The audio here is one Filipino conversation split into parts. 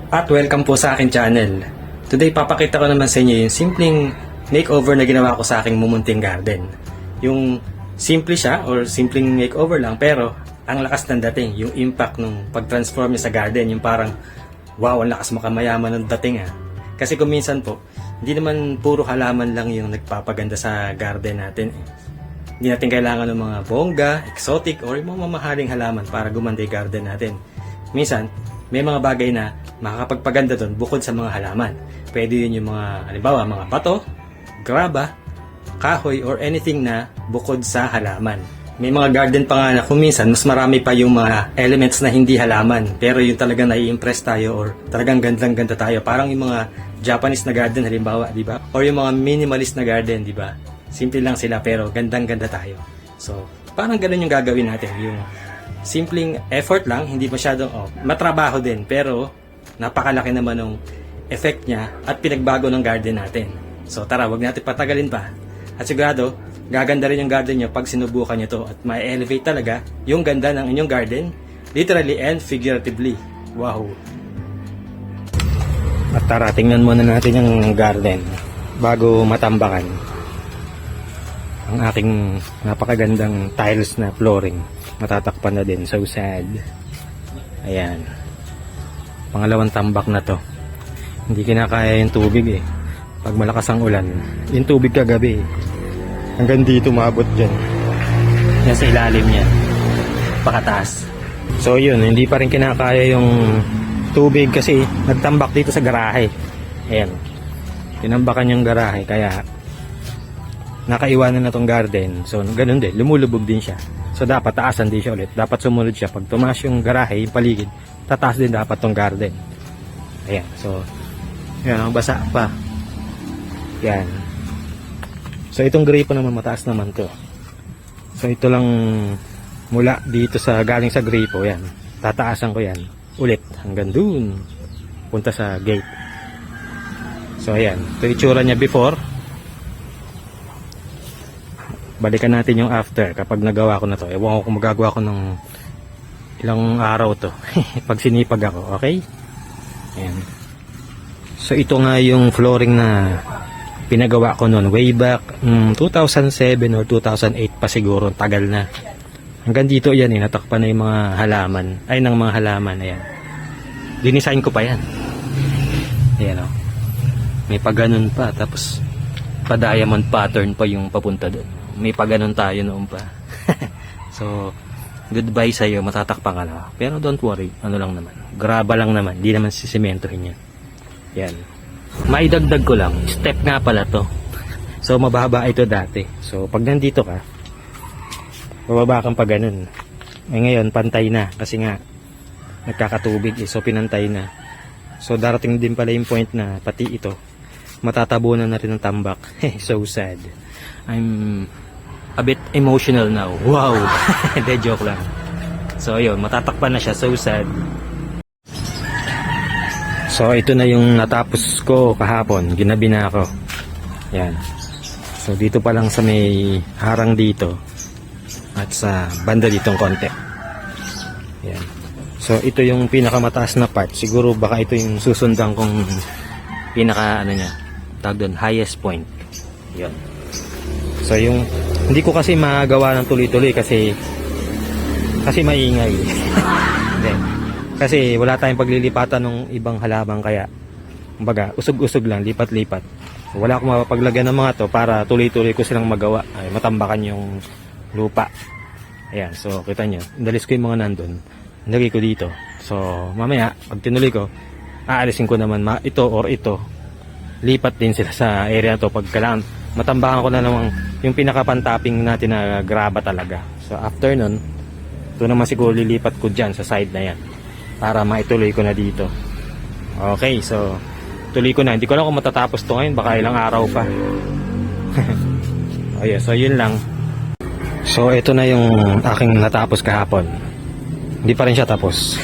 At welcome po sa aking channel. Today papakita ko naman sa inyo yung simpleng makeover na ginawa ko sa aking mumunting garden. Yung simple siya or simpleng makeover lang pero ang lakas ng dating, yung impact nung pag-transform niya sa garden, yung parang wow, ang lakas makamayaman ng dating ah. Kasi kung minsan po, hindi naman puro halaman lang yung nagpapaganda sa garden natin. Hindi natin kailangan ng mga bongga, exotic or yung mga mamahaling halaman para gumanda yung garden natin. Minsan, may mga bagay na makakapagpaganda doon bukod sa mga halaman. Pwede yun yung mga, halimbawa, mga bato, graba, kahoy, or anything na bukod sa halaman. May mga garden pa nga na kung minsan, mas marami pa yung mga elements na hindi halaman. Pero yung talagang nai-impress tayo or talagang gandang-ganda tayo. Parang yung mga Japanese na garden, halimbawa, di ba? Or yung mga minimalist na garden, di ba? Simple lang sila pero gandang-ganda tayo. So, parang ganun yung gagawin natin. Yung simpleng effort lang, hindi masyadong matrabaho din pero napakalaki naman ng effect niya at pinagbago ng garden natin. So tara, wag natin patagalin pa. At sigurado, gaganda rin yung garden nyo pag sinubukan nyo to at ma-elevate talaga yung ganda ng inyong garden, literally and figuratively. Wow! At tara, tingnan muna natin yung garden bago matambakan. Ang aking napakagandang tiles na flooring matatakpan na din, so sad. Ayan, pangalawang tambak na to. Hindi kinakaya yung tubig pag malakas ang ulan. Yung tubig kagabi hanggang dito maabot dyan, yan sa ilalim niya, pakataas. So yun, hindi pa rin kinakaya yung tubig kasi nagtambak dito sa garahe. Ayan, tinambakan yung garahe kaya nakaiwanan na tong garden. So ganun din, lumulubog din siya. So dapat taasan din siya ulit. Dapat sumunod siya. Pag tumaas yung garahe, yung paligid, tataas din dapat tong garden. Ayan. So, yan, ang basa pa. Yan. So itong gripo naman, mataas naman to. So ito lang mula dito sa, galing sa gripo, yan. Tataasan ko yan. Ulit. Hanggang dun. Punta sa gate. So ayan. Ito itsura niya before. Balikan natin yung after kapag nagawa ko na to. Ewan ko kung magagawa ko ng ilang araw to pag sinipag ako, okay? Ayan. So ito nga yung flooring na pinagawa ko noon way back 2007 or 2008 pa siguro, tagal na. Hanggang dito yan natakpan na yung mga halaman, ay ng mga halaman. Ayan, dinisign ko pa yan. Ayan may paganon pa, tapos pa diamond pattern pa yung papunta doon. May paganon tayo noon pa. So goodbye sa'yo, matatakpan ka na. Pero don't worry, ano lang naman, graba lang naman, di naman sisimentohin yan. Yan, maidagdag ko lang, step nga pala to. So mababa ito dati. So pag nandito ka, bababa kang pa ganun. Ngayon pantay na kasi nga nagkakatubig so pinantay na. So darating din pala yung point na pati ito matatabunan na rin ng tambak. So sad. I'm a bit emotional now. Wow. Hindi, joke lang. So ayun, matatakpan na siya. So sad. So ito na yung natapos ko kahapon. Ginabi na ako. Yan. So dito pa lang sa may harang dito at sa banda ditong konti. Yan. So ito yung pinakamataas na part. Siguro baka ito yung susundan kong pinaka ano niya, tawag doon, highest point. Yan. So yung hindi ko kasi magawa ng tuloy-tuloy kasi maingay. Hindi. Kasi wala tayong paglilipatan ng ibang halaman kaya kumbaga usog-usog lang, lipat-lipat. So, wala akong mapaglagyan ng mga to para tuloy-tuloy ko silang magawa. Ay, matambakan yung lupa. Ayan, so kita nyo, inalis ko yung mga nandun. Nilagay ko dito. So mamaya, pag tinuloy ko, aalisin ko naman ito or ito. Lipat din sila sa area na to pag kailangan. Matambakan ko na naman yung pinakapantaping natin na graba talaga. So after nun, ito naman siguro lilipat ko dyan sa side na yan para maituloy ko na dito. Okay, so tuloy ko na. Hindi ko lang kung matatapos to ngayon, baka ilang araw pa. Okay, so yun lang. So ito na yung aking natapos kahapon. Hindi pa rin siya tapos.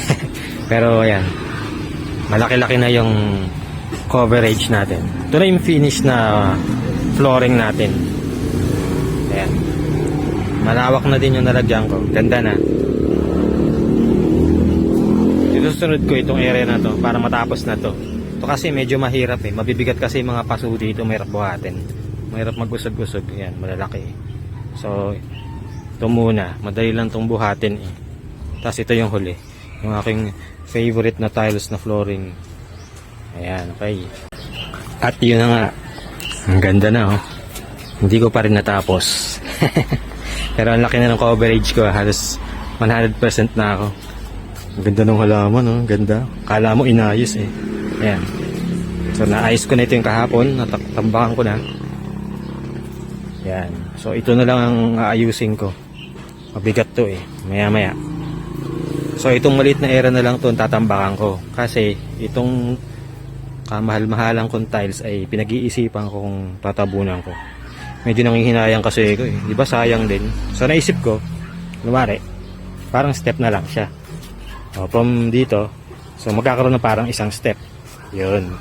Pero ayan, malaki-laki na yung coverage natin. Ito na yung finish na flooring natin. Ayan, malawak na din yung nalagyan ko. Ganda na. Dito sa susunod ko itong area na to para matapos na to. Ito kasi medyo mahirap eh. Mabibigat kasi yung mga paso dito, mahirap buhatin. Mahirap mag-usog-usog. Yan, malalaki eh. So, ito muna. Madali lang itong buhatin eh. Tapos ito yung huli. Yung aking favorite na tiles na flooring. Ayan, okay. At yun na nga. Ang ganda na oh. Hindi ko pa rin natapos. Pero ang laki na ng coverage ko. Halos 100% na ako. Ang ganda ng halaman oh. Ganda. Kala mo inayos eh. Ayan. So naayos ko na ito yung kahapon. Natambakan ko na. Ayan. So ito na lang ang aayusin ko. Mabigat to eh. Maya maya. So itong maliit na area na lang to tatambakan ko. Kasi itong kamahal-mahalang kong tiles ay pinag-iisipan ko kung tatabunan ko. Medyo nanghihinayang kasi ko eh. Di ba sayang din? So naisip ko, lumari, parang step na lang siya. O, from dito, so magkakaroon na parang isang step. Yun.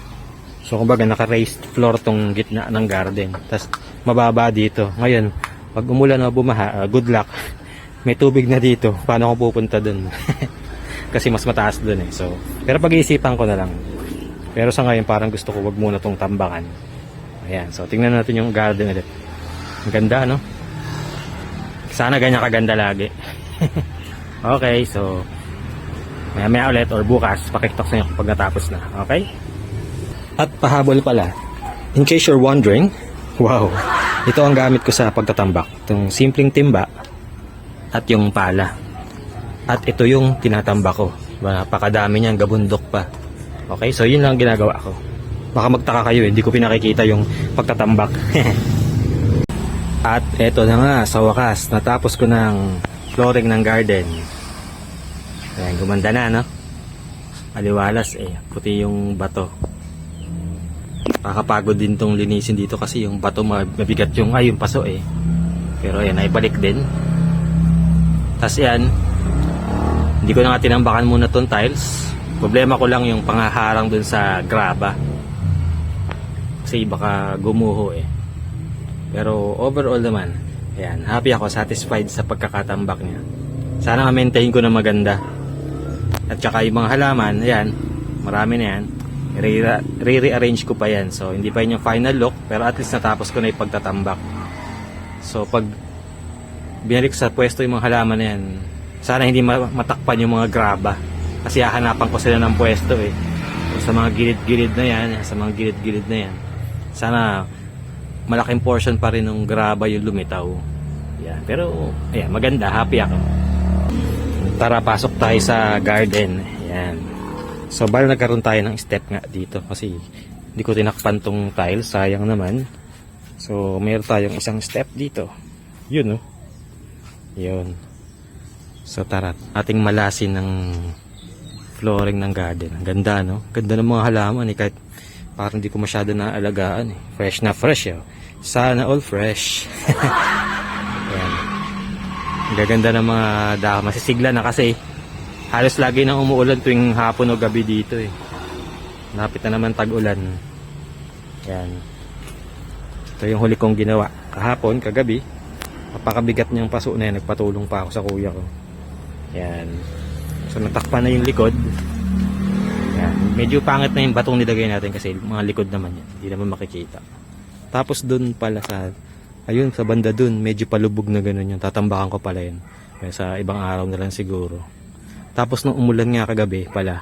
So kumbaga naka-raised floor tong gitna ng garden. Tapos mababa dito. Ngayon, pag umulan o bumaha, good luck. May tubig na dito. Paano ako pupunta dun? Kasi mas mataas dun eh. So, pero pag-iisipan ko na lang. Pero sa ngayon parang gusto ko wag muna tong tambakan. Ayan. So tingnan natin yung garden ulit. Ang ganda no? Sana ganyan kaganda lagi. Okay, so maya ulit or bukas pakiktok sa inyo kapag natapos na. Okay? At pahabol pala, in case you're wondering, wow, ito ang gamit ko sa pagtatambak. Itong simpleng timba at yung pala. At ito yung tinatambak ko. Napakadami niyan, gabundok pa. Okay, so yun lang ginagawa ko. Baka magtaka kayo, hindi ko pinakikita yung pagtatambak. At eto na nga, sa wakas, natapos ko ng flooring ng garden. Ayan, gumanda na, no? Aliwalas eh, puti yung bato. Nakakapagod din tong linisin dito kasi yung bato mabigat yung, yung paso eh. Pero ayan, naibalik din. Tapos yan, hindi ko na nga tinambakan muna tong tiles. Problema ko lang yung pangaharang dun sa graba. Kasi baka gumuho eh. Pero overall naman, ayan, happy ako, satisfied sa pagkakatambak niya. Sana ma-maintain ko na maganda. At saka yung mga halaman, ayan, marami na yan. Re-rearrange ko pa yan. So hindi pa yun yung final look, pero at least natapos ko na yung pagtatambak. So pag binalik sa pwesto yung mga halaman na yan, sana hindi matakpan yung mga graba. Kasi hahanapan ko sila ng pwesto eh. So, sa mga gilid-gilid na yan, sa mga gilid-gilid na yan, sana malaking portion pa rin ng graba yung lumitaw. Yan. Pero, ayan, maganda, happy ako. Tara, pasok tayo sa garden. Yan. So, bali nagkaroon tayo ng step nga dito kasi hindi ko tinakpan tong tile, sayang naman. So, meron tayong isang step dito. Yun, no? Yun. So, tara, ating malasin ng flooring ng garden. Ang ganda, no? Ganda ng mga halaman eh. Kahit parang hindi ko masyado naalagaan eh. Fresh na fresh, eh. Sana all fresh. Ayan. Ang gaganda ng mga dahon. Masisigla na kasi halos lagi nang umuulan tuwing hapon o gabi dito eh. Napit na naman tag-ulan. Ayan. Ito yung huli kong ginawa. Kahapon, kagabi, napakabigat niyang paso na yan. Nagpatulong pa ako sa kuya ko. Ayan. So natakpan na yung likod. Yan. Medyo pangit na yung batong nilagay natin kasi mga likod naman yan. Hindi naman makikita. Tapos dun pala sa, ayun sa banda dun, medyo palubog na ganun yung tatambakan ko pala yun. Kaya sa ibang araw na lang siguro. Tapos nung umulan nga kagabi pala,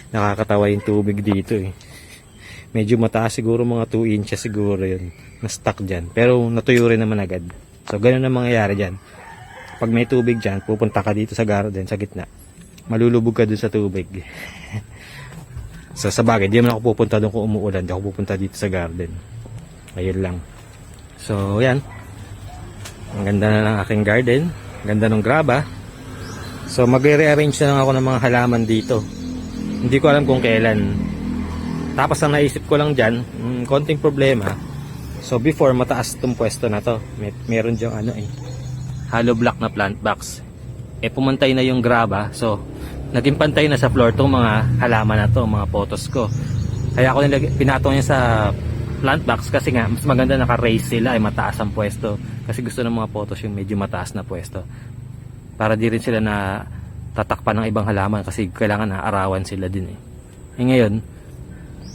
nakakatawa yung tubig dito eh. Medyo mataas siguro, mga 2 inches siguro yun. Na-stuck dyan. Pero natuyo rin naman agad. So ganun ang mangyayari dyan. Pag may tubig dyan, pupunta ka dito sa garden, sa gitna. Malulubog ka dun sa tubig. So sa bagay, di naman ako pupunta dun kung umuulan. Di ako pupunta dito sa garden. Ayun lang. So yan. Ang ganda na ng aking garden. Ganda ng graba. So magre-rearrange na lang ako ng mga halaman dito. Hindi ko alam kung kailan. Tapos ang naisip ko lang dyan, konting problema. So before, mataas itong pwesto na to. Meron dyang ano eh, hollow block na plant box. Eh pumantay na yung graba. So naging pantay na sa floor tong mga halaman na to, mga potos ko. Kaya ako pinatong niya sa plant box kasi nga mas maganda naka-raise sila, ay mataas ang pwesto. Kasi gusto ng mga potos yung medyo mataas na pwesto. Para di rin sila na tatakpan ng ibang halaman kasi kailangan aarawan sila din eh. Eh ngayon,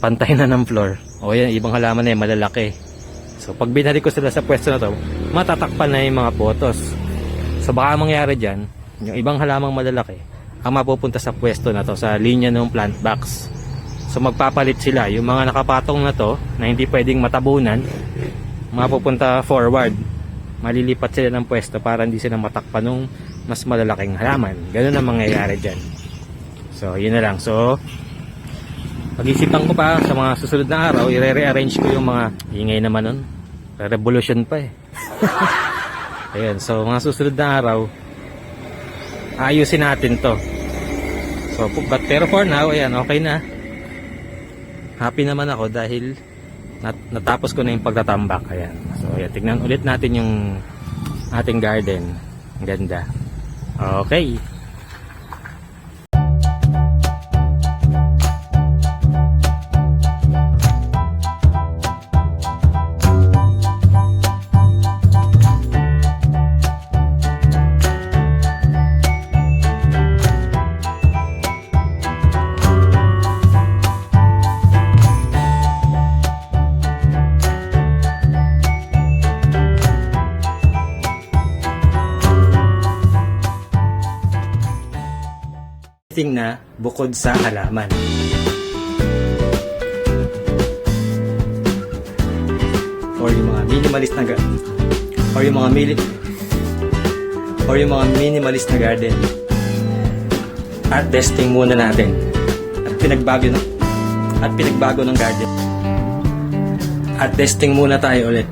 pantay na ng floor. O yan, ibang halaman na yan, malalaki. So pag binalik ko sila sa pwesto na to, matatakpan na yung mga potos. So baka mangyari dyan, yung ibang halamang malalaki, ang mapupunta sa pwesto na to, sa linya ng plant box. So magpapalit sila, yung mga nakapatong na to, na hindi pwedeng matabunan, mapupunta forward. Malilipat sila ng pwesto para hindi sila matakpan ng mas malalaking halaman. Ganun ang mangyayari dyan. So yun na lang. So pag-isipan ko pa sa mga susunod na araw, i-rearrange ko yung mga ingay naman nun. Revolution pa eh. Ayun, so mga susunod na araw, ayusin natin to. So, pero for now, ayan, okay na. Happy naman ako dahil natapos ko na yung pagtatambak. Ayan. So, ayan, tignan ulit natin yung ating garden. Ang ganda. Okay. Na bukod sa halaman. Or yung mga minimalist na minimalist na garden. At testing muna natin. At pinagbago ng garden. At testing muna tayo ulit.